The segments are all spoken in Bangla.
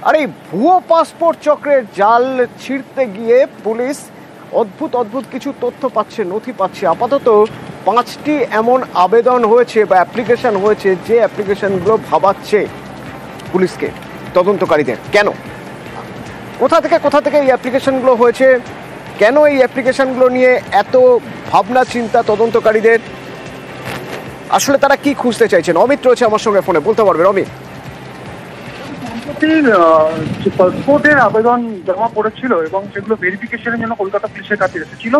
আরে ভুয়ো পাসপোর্ট চক্রের জাল ছিঁড়তে গিয়ে পুলিশ অদ্ভুত অদ্ভুত কিছু তথ্য পাচ্ছে, নথি পাচ্ছে। আপাতত 5টি এমন আবেদন হয়েছে বা অ্যাপ্লিকেশন হয়েছে, যে অ্যাপ্লিকেশনগুলো ভাবাচ্ছে পুলিশকে, তদন্তকারীদের। কেন, কোথা থেকে এই অ্যাপ্লিকেশনগুলো হয়েছে, কেন এই অ্যাপ্লিকেশনগুলো নিয়ে এত ভাবনা চিন্তা তদন্তকারীদের, আসলে তারা কি খুঁজতে চাইছেন? অমিত রয়েছে আমার সঙ্গে ফোনে, বলতে পারবেন অমিত? যে পাসপোর্টের আবেদন জমা পড়েছিল এবং সেগুলো ভেরিফিকেশনের জন্য কলকাতা পুলিশের কাছে এসেছিল,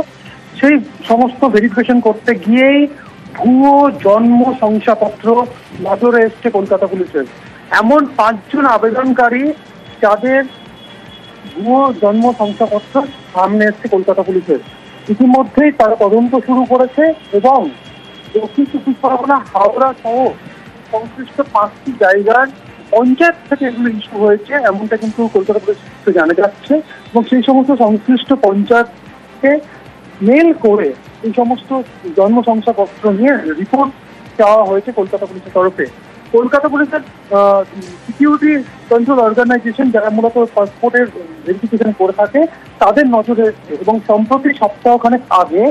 সেই সমস্ত ভেরিফিকেশন করতে গিয়েই ভুয়ো জন্ম শংসাপত্র নজরে এসছে কলকাতা পুলিশের। এমন 5 জন আবেদনকারী যাদের ভুয়ো জন্ম শংসাপত্র সামনে এসছে কলকাতা পুলিশের। ইতিমধ্যেই তারা তদন্ত শুরু করেছে এবং দক্ষিণ চব্বিশ পরগনা, হাওড়া সহ সংশ্লিষ্ট 5টি জায়গার পঞ্চায়েত থেকে এগুলো ইস্যু হয়েছে, এমনটা কিন্তু কলকাতা পুলিশ সূত্রে জানা যাচ্ছে। এবং সেই সমস্ত সংশ্লিষ্ট পঞ্চায়েতকে মেল করে এই সমস্ত জন্ম শংসাপত্র নিয়ে রিপোর্ট চাওয়া হয়েছে কলকাতা পুলিশের তরফে। কলকাতা পুলিশের সিকিউরিটি কন্ট্রোল অর্গানাইজেশন, যারা মূলত পাসপোর্টের ভেরিফিকেশন করে থাকে, তাদের নজরে এসছে। এবং সম্প্রতি সপ্তাহখানেক আগে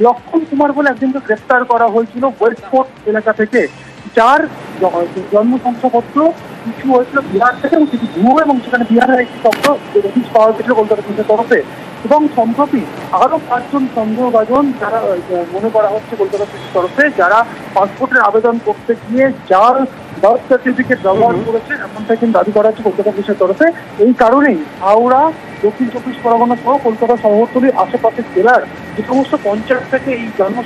লক্ষণ কুমার বলে একজনকে গ্রেপ্তার করা হয়েছিল ওয়েস্টফোর্ট এলাকা থেকে, যার জন্ম শংসাপত্র ইস্যু হয়েছিল বিহার থেকে, এবং সেটি ভুয়ো, এবং সেখানে বিহারের একটি তথ্য অফিস পাওয়া গেছিল কলকাতা পুলিশের তরফে। এবং সম্প্রতি আরো 5 জন সন্দেহভাজন, যারা মনে করা হচ্ছে কলকাতা পুলিশের তরফে, যারা পাসপোর্টের আবেদন করতে গিয়ে জাল বার্থ সার্টিফিকেট ব্যবহার করেছে, এমনটা কিন্তু দাবি করা হচ্ছে কলকাতা পুলিশের তরফে। এই কারণেই হাওড়া, দক্ষিণ চব্বিশ পরগনা সহ কলকাতা শহরতলির আশেপাশের জেলার যে সমস্ত পঞ্চায়েত থেকে এই জন্ম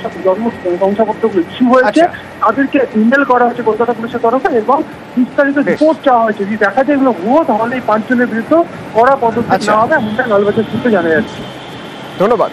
শংসাপত্রগুলো ইস্যু হয়েছে, তাদেরকে ইমেল করা হয়েছে কলকাতা পুলিশের তরফে এবং বিস্তারিত রিপোর্ট চাওয়া হয়েছে। যদি দেখা যায় এগুলো ভুয়ো, তাহলে এই 5 জনের বিরুদ্ধে কড়া পদক্ষেপ নেওয়া হবে, এমনটা লালবাজার সূত্রে জানা যাচ্ছে। ধন্যবাদ।